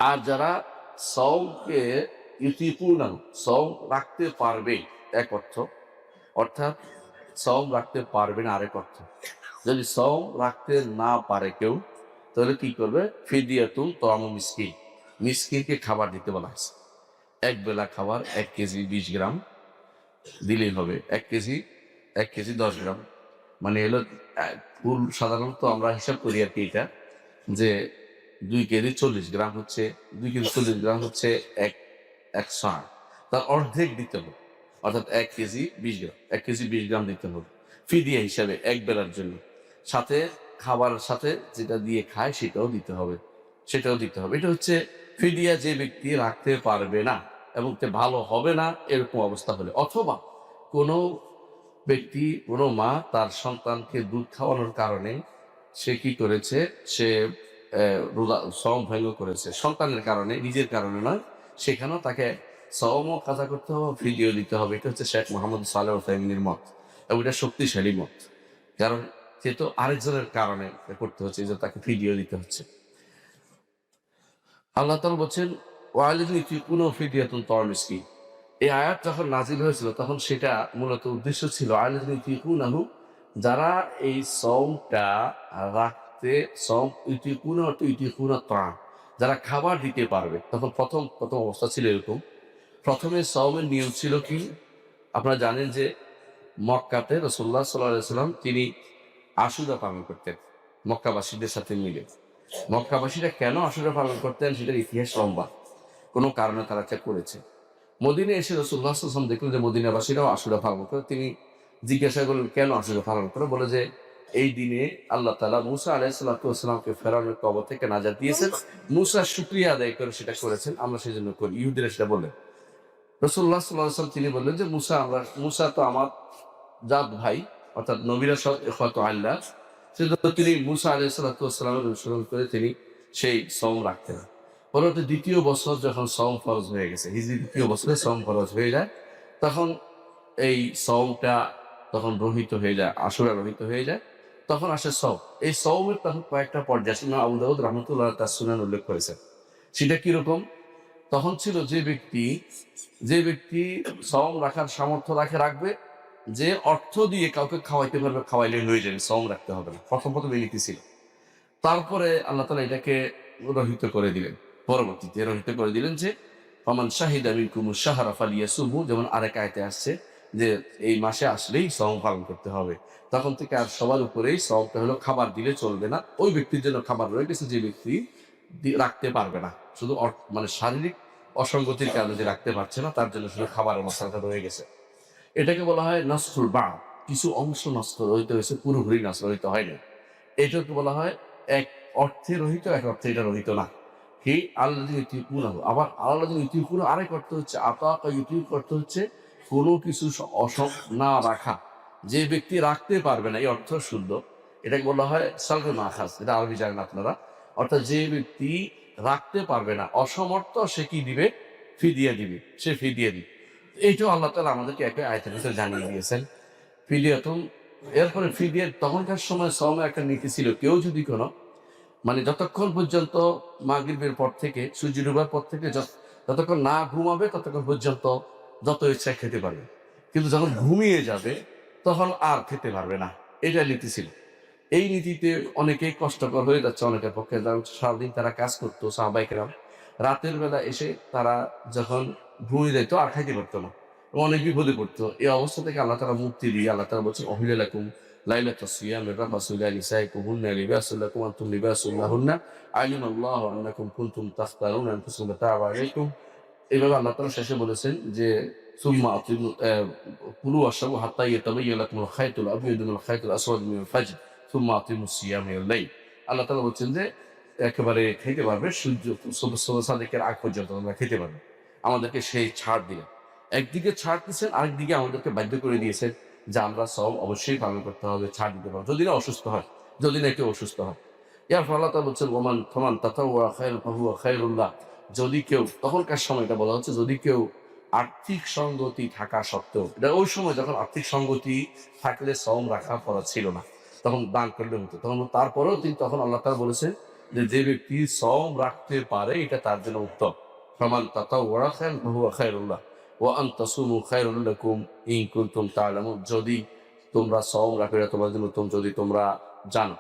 আর যারা সওমকে ইউতিকুনা সওম রাখতে পারবে এক অর্থ, অর্থাৎ সওম রাখতে পারবে না আরেক অর্থ। যদি সওম রাখতে না পারে কেউ তাহলে কি করবে? ফিদিয়াতুন তাআমু মিসকিন, মিসকিনকে খাবার দিতে বলা হয়েছে। এক বেলা খাবার 1 কেজি 20 গ্রাম দিলেই হবে। 1 কেজি 10 গ্রাম মানে হলো ফুল সাধারণত আমরা হিসাব করি আর কি এটা, যে 2 কেজি 40 গ্রাম হচ্ছে, 2 কেজি 40 গ্রাম হচ্ছে এক ষাঁড়, তার অর্ধেক দিতে হবে। অর্থাৎ 1 কেজি 20 গ্রাম, 1 কেজি 20 গ্রাম দিতে হবে ফিদিয়া হিসাবে এক বেলার জন্য। সাথে খাবারের সাথে যেটা দিয়ে খায় সেটাও দিতে হবে, সেটাও দিতে হবে। এটা হচ্ছে ফিদিয়া যে ব্যক্তি রাখতে পারবে না এবং ভালো হবে না এরকম অবস্থা হলে, অথবা কোনো ব্যক্তি, কোনো মা তার সন্তানকে দুধ খাওয়ানোর কারণে সে কি করেছে, সে রোজা সওম ভঙ্গ করেছে সন্তানের কারণে, নিজের কারণে নয়, সেখানেও তাকে সওমও কাজা করতে হবে, ফিদিয়া দিতে হবে। এটা হচ্ছে শেখ মোহাম্মদ সালেহ উসাইমিনের মত এবং এটা শক্তিশালী মত। কারণ সে তো আরেকজনের কারণে করতে হচ্ছে, যে তাকে ফিদিয়া দিতে হচ্ছে। আল্লাহ তাআলা বলছেন ওয়ালিদিন ইতিকুনা ফিদিয়াতুন তাআমু মিসকিন। এই আয়াত যখন নাজিল হয়েছিল তখন সেটা মূলত উদ্দেশ্য ছিল আলিদিন ইতিকুনাহু, যারা এই সওমটা রাখতে, সওম ইতিকুনা অর্থ ইতিকুনা তাআম, যারা খাবার দিতে পারবে। তখন প্রথম অবস্থা ছিল এরকম। প্রথমে সওমের নিয়ম ছিল কি, আপনারা জানেন যে মক্কাতে রাসূলুল্লাহ সাল্লাল্লাহু আলাইহি ওয়াসাল্লাম তিনি আশুরা পালন করতেন মক্কাবাসীদের সাথে মিলে। মক্কাবাসীরা কেন আশুরা পালন করতেন সেটার ইতিহাস লম্বা, কোনো কারণে তারা এটা করেছে। মদিনায় এসে রাসূলুল্লাহ সাল্লাল্লাহু আলাইহি ওয়াসাল্লাম দেখলেন যে মদিনাবাসীরাও আশুরা পালন করে। তিনি জিজ্ঞাসা করলেন কেন আশুরা পালন করে? বলে যে এই দিনে আল্লাহ তাআলা মূসা আলাইহিস সালাতু ওয়াসসালামকে ফেরাউনের কবর থেকে নাজাত দিয়েছেন, মূসা শুকরিয়া আদায় করে সেটা করেছেন, আমরা সেজন্য করি। ইহুদিরা সেটা বললেন। রাসূলুল্লাহ সাল্লাল্লাহু আলাইহি ওয়াসাল্লাম তিনি বললেন যে মূসা তো আমার জাত ভাই, অর্থাৎ নবীরা সব ইখওয়াতু আল্লাহ, সেজন্য তিনি মূসা আলাইহিস সালাতু ওয়াসসালামের অনুসরণ করে তিনি সেই সওম রাখতেন। পরবর্তী দ্বিতীয় বছর যখন সওম ফরজ হয়ে গেছে, হিজরি দ্বিতীয় বছরে সওম ফরজ হয়ে যায়, তখন এই সওমটা তখন রহিত হয়ে যায়, আশুরা রহিত হয়ে যায়। তখন আসে সওম। এই সওমের তখন কয়েকটা পর্যায় ইমাম আবু দাউদ রাহমাতুল্লাহ তার সুনান উল্লেখ করেছেন। সেটা কিরকম? তখন ছিল যে ব্যক্তি সওম রাখার সামর্থ্য রাখবে, যে অর্থ দিয়ে কাউকে খাওয়াইতে পারবে, খাওয়াইলে হয়ে যাবে, সওম রাখতে হবে না। প্রথম এই নীতি ছিল। তারপরে আল্লাহ তাআলা এটাকে রহিত করে দিলেন। পরবর্তীতে রহিত করে দিলেন যে ফামান শাহিদা মিনকুমুশ শাহরা ফালিয়াসুমহু, যেমন আরেক আয়াতে আসছে যে এই মাসে আসলেই সওম পালন করতে হবে। তখন থেকে আর সবার উপরেই সওমটা হলো খাবার দিলে চলবে না। ওই ব্যক্তির জন্য খাবার রয়ে গেছে যে ব্যক্তি রাখতে পারবে না, শুধু মানে শারীরিক অসঙ্গতির কারণে যে রাখতে পারছে না তার জন্য শুধু খাবারের মশলাটা রয়ে গেছে। এটাকে বলা হয় নসফুল বা, কিছু অংশ নষ্ট রহিত হয়েছে, পুরোপুরি নষ্ট রহিত হয়নি। এটাকে বলা হয় এক অর্থে রহিত, এক অর্থে এটা রহিত না। কি আল্লাযী ইউতিকুনাহু, আবার আল্লাযী ইউতিকুনা আরেক অর্থ হচ্ছে আতাকা ইউতিক, অর্থ হচ্ছে কোনো কিছু না রাখা। যে ব্যক্তি রাখতে পারবে না, এই অর্থ শুদ্ধ। এটাকে বলা হয় সালফে মাখাজ, এটা আরবি জানেন আপনারা। অর্থাৎ যে ব্যক্তি রাখতে পারবে না, অসমর্থ, সে কি দিবে? ফিদিয়া দিবে, সে ফিদিয়া দিবে। এইটাও আল্লাহ তাআলা আমাদেরকে একটা আয়াতের ভিতরে জানিয়ে দিয়েছেন ফিদিয়াতুন। এরপরে ফিদিয়ার তখনকার সময় সওমের একটা নীতি ছিল, কেউ যদি কোনো মানে যতক্ষণ পর্যন্ত মাগরিবের পর থেকে, সূর্য ডোবার পর থেকে যতক্ষণ না ঘুমাবে ততক্ষণ পর্যন্ত যত ইচ্ছা খেতে পারবে, কিন্তু যখন ঘুমিয়ে যাবে তখন আর খেতে পারবে না। এটা নীতি ছিল। এই নীতিতে অনেকেই কষ্টকর হয়ে যাচ্ছে অনেকের পক্ষে, সারাদিন তারা কাজ করতো সাহাবায়ে কেরাম, রাতের বেলা এসে তারা যখন ঘুমিয়ে যেত আর খাইতে পারতো না, অনেক বিপদে পড়তো। এই অবস্থা থেকে আল্লাহ তাআলা মুক্তি দিয়ে আল্লাহ তাআলা বলছেন অহিল্লা লাকুম লাইলাতাস সিয়ামি রাফাসু ইলা নিসাইকুম হুন্না লিবাসুল লাকুম ওয়া আনতুম লিবাসুল লাহুন্না আলিমাল্লাহু আন্নাকুম কুনতুম তাখতারুনা আনফুসাকুম ফাতাবা আলাইকুম। এইভাবে আল্লাহ তাআলা শেষে বলেছেন যে সুম্মা আতিমু কুলু ওয়াশরাবু হাত্তা ইয়াতাবাyyana লাকুমুল খায়তুল আবয়াদু মিনাল খায়তিল আসওয়াদি মিনাল ফাজর সুম্মা আতিমুস সিয়ামা ইলাল লাইল। আল্লাহ তাআলা বলছেন যে একেবারে খেতে পারবে, সূর্য সাদেকের আগ পর্যন্ত তোমরা খেতে পারবে। আমাদেরকে সেই ছাড় দিলেন। একদিকে ছাড় দিচ্ছেন, আরেকদিকে আমাদেরকে বাধ্য করে দিয়েছেন যে আমরা সওম অবশ্যই পালন করতে হবে, ছাড় দিতে পারবো যদি না অসুস্থ হয়, যদি না কেউ অসুস্থ হয়। ইয়ার ফলে আল্লাহ তাআলা বলছেন ওমান ফামান তাতাওয়া খায়রান ফাহুয়া খায়রুল্লাহ, যদি কেউ, তখনকার সময় এটা বলা হচ্ছে, যদি কেউ আর্থিক সঙ্গতি থাকা সত্ত্বেও, এটা ওই সময় যখন আর্থিক সঙ্গতি থাকলে সওম রাখা ফরজ ছিল না, তখন দান করলে হতো, তখন তারপরেও তিনি, তখন আল্লাহ তাআলা বলেছেন যে যে ব্যক্তি সওম রাখতে পারে এটা তার জন্য উত্তম। ফামান তাতাওয়া খায়রান ফাহুয়া খায়রুল লাহ ওয়া আন তাসুমু খায়রুল লাকুম ইন কুনতুম তা'লামুন। যদি তোমরা সওম রাখো এটা তোমাদের জন্য উত্তম যদি তোমরা জানো।